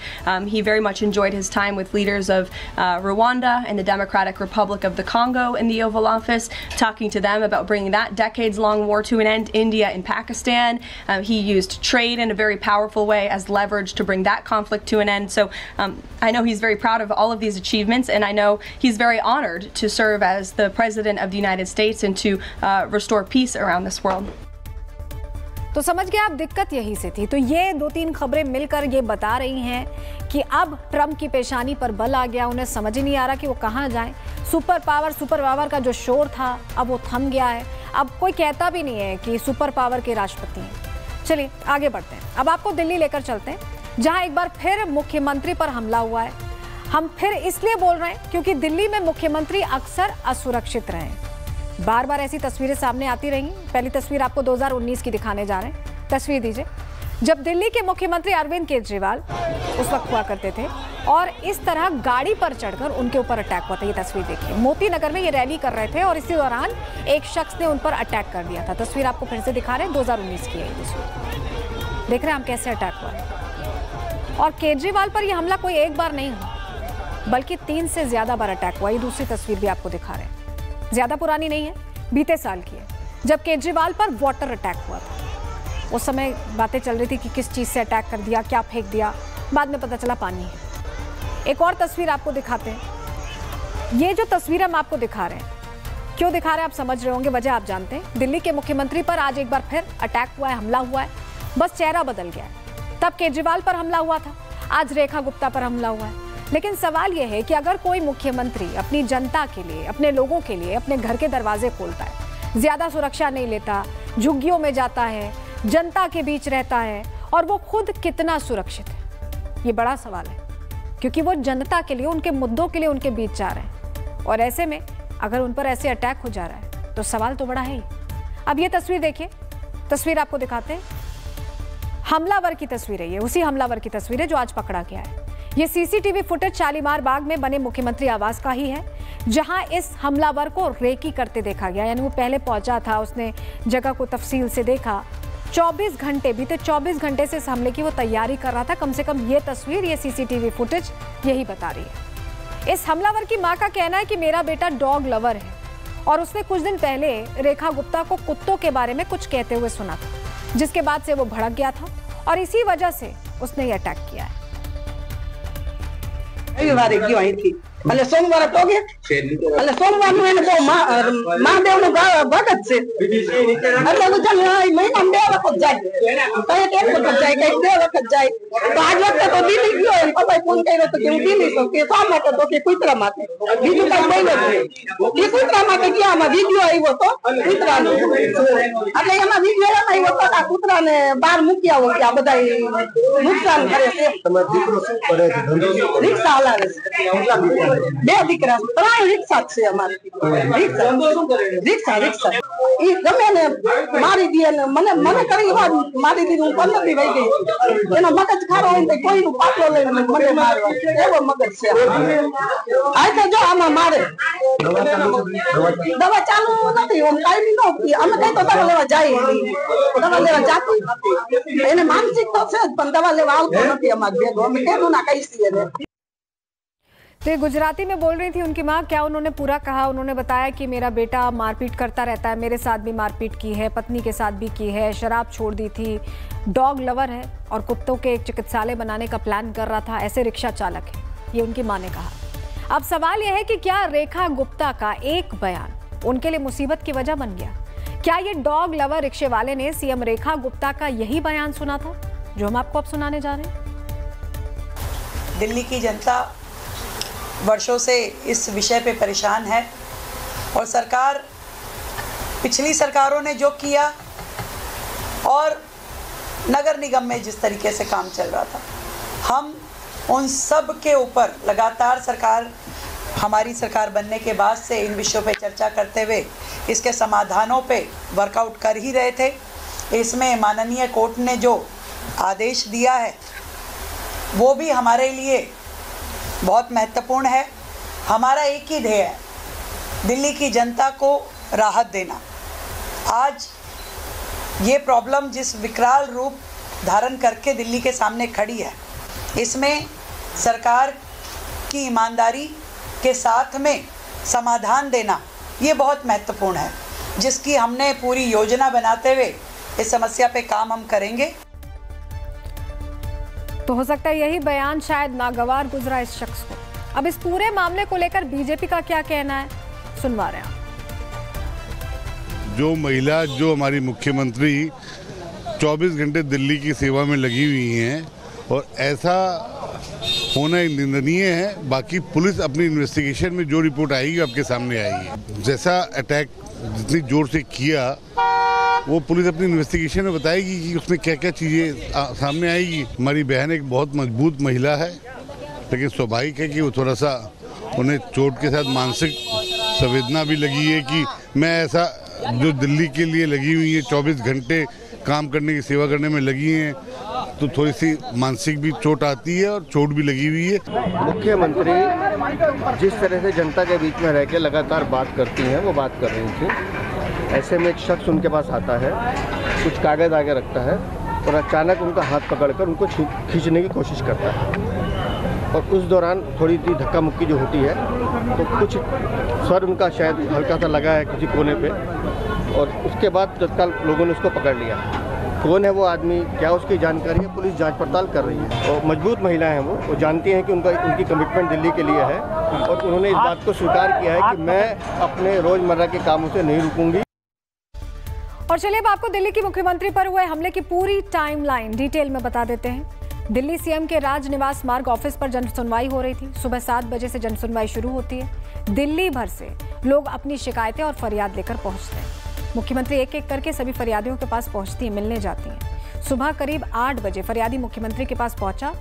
He very much enjoyed his time with leaders of Rwanda and the Democratic Republic of the Congo in the Oval Office, talking to them about bringing that decades-long war to an end. India and Pakistan. He used trade in a very powerful way as leverage to bring that conflict to an end. So I know he's very proud of all of these achievements, and I know he's very honored to serve as the President of the United States and to restore peace around this world. तो समझ गए आप, दिक्कत यही से थी। तो ये 2-3 खबरें मिलकर ये बता रही हैं कि अब ट्रंप की पेशानी पर बल आ गया, उन्हें समझ ही नहीं आ रहा कि वो कहाँ जाएं। सुपर पावर का जो शोर था अब वो थम गया है। अब कोई कहता भी नहीं है कि सुपर पावर के राष्ट्रपति हैं। चलिए आगे बढ़ते हैं। अब आपको दिल्ली लेकर चलते हैं, जहां एक बार फिर मुख्यमंत्री पर हमला हुआ है। हम फिर इसलिए बोल रहे हैं क्योंकि दिल्ली में मुख्यमंत्री अक्सर असुरक्षित रहे हैं। बार बार ऐसी तस्वीरें सामने आती रही। पहली तस्वीर आपको 2019 की दिखाने जा रहे हैं। तस्वीर दीजिए, जब दिल्ली के मुख्यमंत्री अरविंद केजरीवाल उस वक्त हुआ करते थे, और इस तरह गाड़ी पर चढ़कर उनके ऊपर अटैक हुआ था। ये तस्वीर देखिए, मोती नगर में ये रैली कर रहे थे और इसी दौरान एक शख्स ने उन पर अटैक कर दिया था। तस्वीर आपको फिर से दिखा रहे हैं, 2019 की है ये तस्वीर। देख रहे हैं हम कैसे अटैक हुआ है। और केजरीवाल पर यह हमला कोई एक बार नहीं हुआ, बल्कि 3 से ज्यादा बार अटैक हुआ। ये दूसरी तस्वीर भी आपको दिखा रहे हैं, ज्यादा पुरानी नहीं है, बीते साल की है, जब केजरीवाल पर वाटर अटैक हुआ था। उस समय बातें चल रही थी कि किस चीज से अटैक कर दिया, क्या फेंक दिया, बाद में पता चला पानी है। एक और तस्वीर आपको दिखाते हैं। ये जो तस्वीर हम आपको दिखा रहे हैं, क्यों दिखा रहे हैं आप समझ रहे होंगे, वजह आप जानते हैं। दिल्ली के मुख्यमंत्री पर आज एक बार फिर अटैक हुआ है, हमला हुआ है, बस चेहरा बदल गया है। तब केजरीवाल पर हमला हुआ था, आज रेखा गुप्ता पर हमला हुआ है। लेकिन सवाल यह है कि अगर कोई मुख्यमंत्री अपनी जनता के लिए, अपने लोगों के लिए अपने घर के दरवाजे खोलता है, ज्यादा सुरक्षा नहीं लेता, झुग्गियों में जाता है, जनता के बीच रहता है, और वो खुद कितना सुरक्षित है, ये बड़ा सवाल है। क्योंकि वो जनता के लिए, उनके मुद्दों के लिए उनके बीच जा रहे हैं, और ऐसे में अगर उन पर ऐसे अटैक हो जा रहा है तो सवाल तो बड़ा है ही। अब ये तस्वीर देखिए, तस्वीर आपको दिखाते हैं, हमलावर की तस्वीर है ये, उसी हमलावर की तस्वीर है जो आज पकड़ा गया है। ये सीसीटीवी फुटेज शालीमार बाग में बने मुख्यमंत्री आवास का ही है, जहां इस हमलावर को रेकी करते देखा गया। यानी वो पहले पहुंचा था, उसने जगह को तफसील से देखा। 24 घंटे बीते 24 घंटे से इस हमले की वो तैयारी कर रहा था। कम से कम ये तस्वीर, ये सीसीटीवी फुटेज यही बता रही है। इस हमलावर की मां का कहना है कि मेरा बेटा डॉग लवर है, और उसने कुछ दिन पहले रेखा गुप्ता को कुत्तों के बारे में कुछ कहते हुए सुना था, जिसके बाद से वो भड़क गया था और इसी वजह से उसने ये अटैक किया है। वही थी એટલે સોમવારે તો ગયા એટલે સોમવારનું એને બહુ મહાદેવનું ભગત છે એટલે ગુજરાત મહિનામાં 2 વખત જાય, કઈ 1 વખત જાય, કઈ 2 વખત જાય। તો આજ વખતે તો દિલ્હી ગયો, એને પપ્પાએ ફોન કર્યો તો કે હું દિલ્હી છું, કે શા માટે? તો કે કૂતરા માટે, બીજું કઈ બોલ્યો જ નહીં, કે કૂતરા માટે ગયા। આમાં વિડીયો આવ્યો તો કૂતરાનો, એટલે એમાં વિડીયો એમ આવ્યો તો આ કૂતરાને બહાર મૂકી આવો કે આ બધા નુકસાન કરે છે। તમે દીકરો શું કરે છે? રિક્ષા હલાવે છે। 2 દીકરા, 3 રિક્ષા છે અમારે। રિક્ષા એ ગમે ને મારી દે ને મને કરી વાત મારી દીધું। હું 15 દી વહી ગઈ, એનો મગજ ખારો હોય તો કોઈનું પાટલો લઈને મને મારવા, એવો મગજ છે। આ તો જો આમાં મારે દવા ચાલુ નથી, આમ કાયમી ન હોતી। અમે કઈ તો દવા લેવા જાય, દવા લેવા જાતો નથી, એને માનસિક તો છે જ, પણ દવા લેવા આવતો નથી અમારે ભેગો। અમે કેનું ના કહીશું એને। तो ये गुजराती में बोल रही थी उनकी माँ। क्या उन्होंने पूरा कहा? उन्होंने बताया कि मेरा बेटा मारपीट करता रहता है, मेरे साथ भी मारपीट की है, पत्नी के साथ भी की है, शराब छोड़ दी थी, डॉग लवर है और कुत्तों के एक चिकित्सालय बनाने का प्लान कर रहा था, ऐसे रिक्शा चालक है, ये उनकी माँ ने कहा। अब सवाल यह है कि क्या रेखा गुप्ता का एक बयान उनके लिए मुसीबत की वजह बन गया? क्या ये डॉग लवर रिक्शे वाले ने सीएम रेखा गुप्ता का यही बयान सुना था जो हम आपको अब सुनाने जा रहे हैं? दिल्ली की जनता वर्षों से इस विषय पे परेशान है, और सरकार, पिछली सरकारों ने जो किया और नगर निगम में जिस तरीके से काम चल रहा था, हम उन सब के ऊपर लगातार सरकार, हमारी सरकार बनने के बाद से इन विषयों पे चर्चा करते हुए इसके समाधानों पे वर्कआउट कर ही रहे थे। इसमें माननीय कोर्ट ने जो आदेश दिया है वो भी हमारे लिए बहुत महत्वपूर्ण है। हमारा एक ही ध्येय है, दिल्ली की जनता को राहत देना। आज ये प्रॉब्लम जिस विकराल रूप धारण करके दिल्ली के सामने खड़ी है, इसमें सरकार की ईमानदारी के साथ में समाधान देना ये बहुत महत्वपूर्ण है, जिसकी हमने पूरी योजना बनाते हुए इस समस्या पे काम हम करेंगे। तो हो सकता है यही बयान शायद नागवार गुजरा इस शख्स को। अब इस पूरे मामले को लेकर बीजेपी का क्या कहना है, सुनवा रहे हैं आप। जो महिला, जो हमारी मुख्यमंत्री 24 घंटे दिल्ली की सेवा में लगी हुई हैं, और ऐसा होना निंदनीय है। बाकी पुलिस अपनी इन्वेस्टिगेशन में जो रिपोर्ट आएगी आपके सामने आएगी। जैसा अटैक जितनी जोर से किया वो पुलिस अपनी इन्वेस्टिगेशन में बताएगी कि उसमें क्या क्या चीज़ें सामने आएगी। हमारी बहन एक बहुत मजबूत महिला है, लेकिन स्वाभाविक है कि वो थोड़ा सा, उन्हें चोट के साथ मानसिक संवेदना भी लगी है कि मैं ऐसा, जो दिल्ली के लिए लगी हुई है, 24 घंटे काम करने की, सेवा करने में लगी हैं, तो थोड़ी सी मानसिक भी चोट आती है और चोट भी लगी हुई है। मुख्यमंत्री जिस तरह से जनता के बीच में रह के लगातार बात करती हैं, वो बात कर रही थी। ऐसे में एक शख्स उनके पास आता है, कुछ कागज आगे रखता है और अचानक उनका हाथ पकड़कर उनको खींचने की कोशिश करता है, और उस दौरान थोड़ी सी धक्का मुक्की जो होती है, तो कुछ सर उनका शायद हल्का सा लगा है किसी कोने पे, और उसके बाद तत्काल लोगों ने उसको पकड़ लिया। कौन है वो आदमी, क्या उसकी जानकारी है, पुलिस जांच पड़ताल कर रही है। और मजबूत महिला हैं वो जानती हैं कि उनकी कमिटमेंट दिल्ली के लिए है, और उन्होंने इस बात को स्वीकार किया है कि मैं अपने रोजमर्रा के कामों से नहीं रुकूंगी। और चलिए अब आपको दिल्ली की मुख्यमंत्री पर हुए हमले की पूरी टाइमलाइन डिटेल में बता देते हैं। दिल्ली सीएम के राजनिवास मार्ग ऑफिस पर जन सुनवाई हो रही थी। सुबह 7 बजे से जन सुनवाई शुरू होती है। दिल्ली भर से लोग अपनी शिकायतें और फरियाद लेकर पहुंचते हैं। मुख्यमंत्री एक एक करके सभी फरियादियों के पास पहुंचती हैं, मिलने जाती हैं। सुबह करीब 8 बजे फरियादी मुख्यमंत्री के पास पहुंचा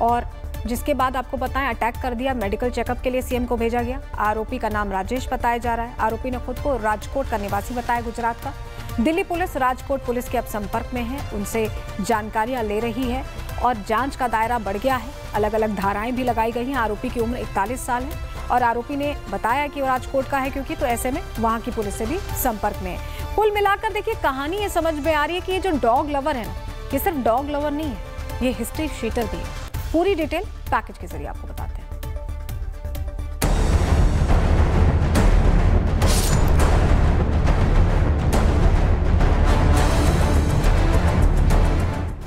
और जिसके बाद आपको बताएं अटैक कर दिया। मेडिकल चेकअप के लिए सीएम को भेजा गया। आरोपी का नाम राजेश बताया जा रहा है। आरोपी ने खुद को राजकोट का निवासी बताया, गुजरात का। दिल्ली पुलिस राजकोट पुलिस के अब संपर्क में है, उनसे जानकारियां ले रही है और जांच का दायरा बढ़ गया है। अलग अलग धाराएं भी लगाई गई हैं। आरोपी की उम्र 41 साल है और आरोपी ने बताया कि वो राजकोट का है क्योंकि, तो ऐसे में वहां की पुलिस से भी संपर्क में है। कुल मिलाकर देखिए कहानी ये समझ में आ रही है कि ये जो डॉग लवर है ना, ये सिर्फ डॉग लवर नहीं है, ये हिस्ट्री शीटर भी है। पूरी डिटेल पैकेज के जरिए आपको बताते हैं।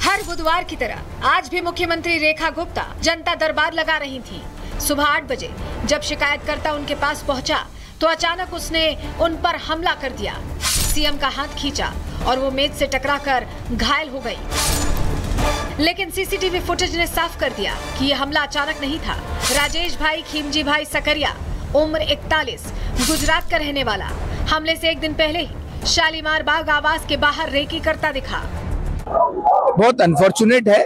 हर बुधवार की तरह आज भी मुख्यमंत्री रेखा गुप्ता जनता दरबार लगा रही थी। सुबह 8 बजे जब शिकायतकर्ता उनके पास पहुंचा तो अचानक उसने उन पर हमला कर दिया। सीएम का हाथ खींचा और वो मेज से टकराकर घायल हो गई। लेकिन सीसीटीवी फुटेज ने साफ कर दिया कि ये हमला अचानक नहीं था। राजेश भाई खीमजी भाई सकरिया, उम्र 41, गुजरात का रहने वाला, हमले से एक दिन पहले ही शालीमार बाग आवास के बाहर रेकी करता दिखा। बहुत अनफॉर्चुनेट है,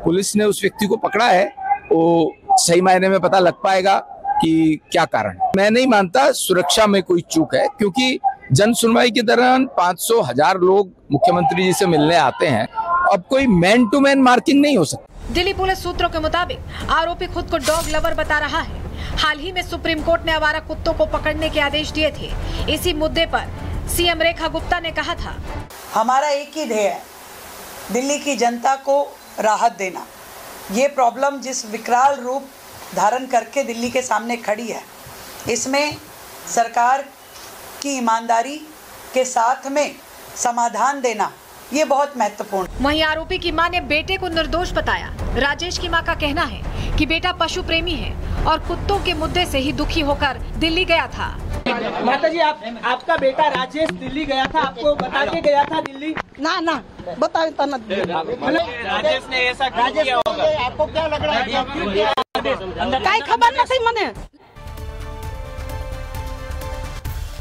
पुलिस ने उस व्यक्ति को पकड़ा है, वो सही मायने में पता लग पाएगा कि क्या कारण है। मैं नहीं मानता सुरक्षा में कोई चूक है, क्योंकि जन सुनवाई के दौरान 500,000 लोग मुख्यमंत्री जी से मिलने आते हैं। अब कोई मैन टू मैन मार्किंग नहीं हो सकती। दिल्ली पुलिस सूत्रों के मुताबिक आरोपी खुद को डॉग लवर बता रहा है। हाल ही में सुप्रीम कोर्ट ने आवारा कुत्तों को पकड़ने के आदेश दिए थे। इसी मुद्दे पर सीएम रेखा गुप्ता ने कहा था, हमारा एक ही ध्येय है, दिल्ली की जनता को राहत देना। ये प्रॉब्लम जिस विकराल रूप धारण करके दिल्ली के सामने खड़ी है, इसमें सरकार की ईमानदारी के साथ में समाधान देना ये बहुत महत्वपूर्ण। वहीं आरोपी की मां ने बेटे को निर्दोष बताया। राजेश की मां का कहना है कि बेटा पशु प्रेमी है और कुत्तों के मुद्दे से ही दुखी होकर दिल्ली गया था। माताजी, आपका बेटा राजेश दिल्ली गया था, आपको बता के गया था दिल्ली? ना बता राजेश ने ऐसा क्यों किया होगा? आपको क्या लग रहा है? काई खबर नहीं मने।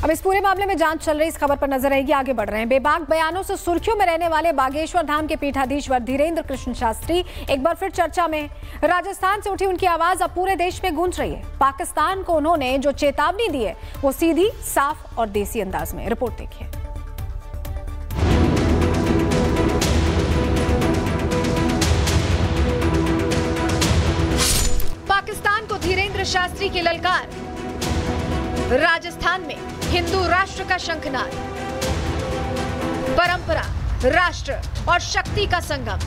अब इस पूरे मामले में जांच चल रही, इस खबर पर नजर रहेगी। आगे बढ़ रहे हैं। बेबाक बयानों से सुर्खियों में रहने वाले बागेश्वर धाम के पीठाधीश्वर धीरेन्द्र कृष्ण शास्त्री एक बार फिर चर्चा में। राजस्थान से उठी उनकी आवाज अब पूरे देश में गूंज रही है। पाकिस्तान को उन्होंने जो चेतावनी दी है वो सीधी, साफ और देसी अंदाज में। रिपोर्ट देखिए। पाकिस्तान को धीरेन्द्र शास्त्री की ललकार। राजस्थान में हिंदू राष्ट्र का शंखनाद, परंपरा, राष्ट्र और शक्ति का संगम।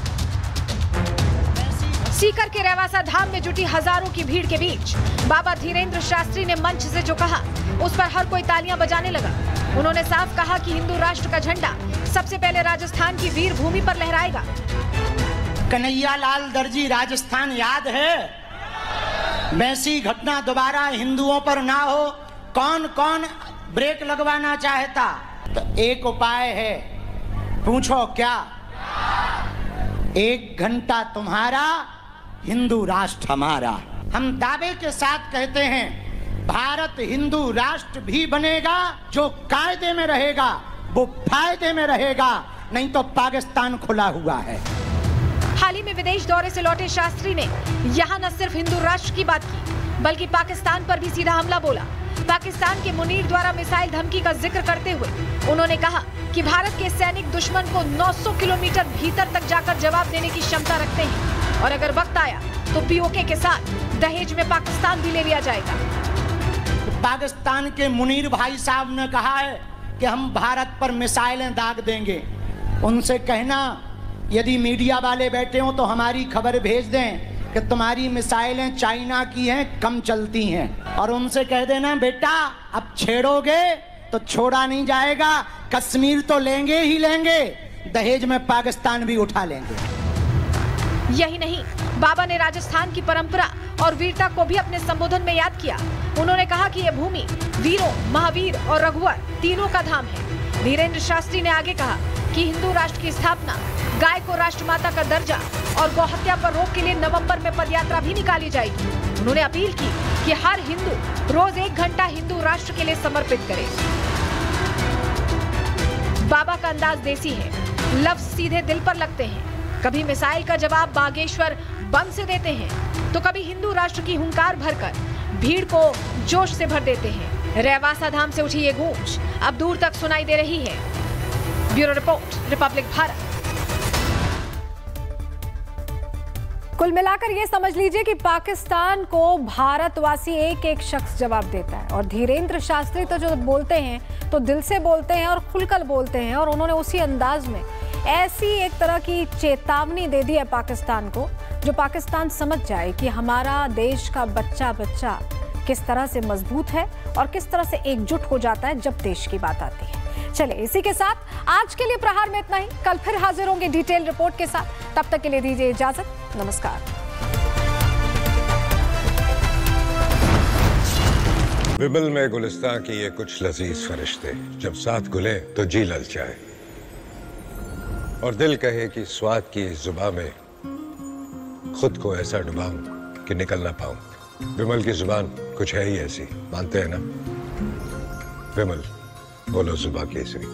सीकर के रेवासा धाम में जुटी हजारों की भीड़ के बीच बाबा धीरेन्द्र शास्त्री ने मंच से जो कहा उस पर हर कोई तालियां बजाने लगा। उन्होंने साफ कहा कि हिंदू राष्ट्र का झंडा सबसे पहले राजस्थान की वीर भूमि पर लहराएगा। कन्हैया लाल दर्जी राजस्थान याद है? वैसी घटना दोबारा हिंदुओं पर ना हो। कौन कौन ब्रेक लगवाना चाहता? तो एक उपाय है, पूछो क्या? 1 घंटा तुम्हारा, हिंदू राष्ट्र हमारा। हम दावे के साथ कहते हैं, भारत हिंदू राष्ट्र भी बनेगा, जो कायदे में रहेगा वो फायदे में रहेगा, नहीं तो पाकिस्तान खुला हुआ है। हाल ही में विदेश दौरे से लौटे शास्त्री ने यहाँ न सिर्फ हिंदू राष्ट्र की बात की, बल्कि पाकिस्तान पर भी सीधा हमला बोला। पाकिस्तान के मुनीर द्वारा मिसाइल धमकी का जिक्र करते हुए उन्होंने कहा कि भारत के सैनिक दुश्मन को 900 किलोमीटर भीतर तक जाकर जवाब देने की क्षमता रखते हैं और अगर वक्त आया तो पीओके के साथ दहेज में पाकिस्तान भी ले लिया जाएगा। पाकिस्तान के मुनीर भाई साहब ने कहा है कि हम भारत पर मिसाइलें दाग देंगे। उनसे कहना, यदि मीडिया वाले बैठे हों तो हमारी खबर भेज दें कि तुम्हारी मिसाइलें चाइना की हैं, कम चलती हैं, और उनसे कह देना, बेटा अब छेड़ोगे तो छोड़ा नहीं जाएगा, कश्मीर तो लेंगे ही लेंगे, दहेज में पाकिस्तान भी उठा लेंगे। यही नहीं, बाबा ने राजस्थान की परंपरा और वीरता को भी अपने संबोधन में याद किया। उन्होंने कहा कि यह भूमि वीरों, महावीर और रघुवर तीनों का धाम है। धीरेन्द्र शास्त्री ने आगे कहा कि हिंदू राष्ट्र की स्थापना, गाय को राष्ट्रमाता का दर्जा और गौहत्या पर रोक के लिए नवंबर में पदयात्रा भी निकाली जाएगी। उन्होंने अपील की कि हर हिंदू रोज 1 घंटा हिंदू राष्ट्र के लिए समर्पित करे। बाबा का अंदाज देसी है, लफ्ज सीधे दिल पर लगते हैं। कभी मिसाइल का जवाब बागेश्वर बम से देते हैं, तो कभी हिंदू राष्ट्र की हुंकार भरकर भीड़ को जोश से भर देते हैं। रेवासा धाम से उठी ये गूंज अब दूर तक सुनाई दे रही है। Bureau report, Republic Bharat. कुल मिलाकर ये समझ लीजिए कि पाकिस्तान को भारतवासी एक एक शख्स जवाब देता है और धीरेन्द्र शास्त्री तो जो बोलते हैं तो दिल से बोलते हैं और खुलकर बोलते हैं, और उन्होंने उसी अंदाज में ऐसी एक तरह की चेतावनी दे दी है पाकिस्तान को, जो पाकिस्तान समझ जाए कि हमारा देश का बच्चा बच्चा किस तरह से मजबूत है और किस तरह से एकजुट हो जाता है जब देश की बात आती है। चलिए, इसी के साथ आज के लिए प्रहार में इतना ही। कल फिर हाजिर होंगे डिटेल रिपोर्ट के साथ। तब तक के लिए दीजिए इजाजत। नमस्कार। बिबल में गुलिस्तां की ये कुछ लजीज फरिश्ते जब साथ घुले तो जी ललचाए और दिल कहे कि स्वाद की इस जुबान में खुद को ऐसा डुबाऊं कि निकल ना पाऊं। बिमल की जुबान कुछ है ही ऐसी, मानते हैं ना? बिमल, बोलो जुबान केसरी।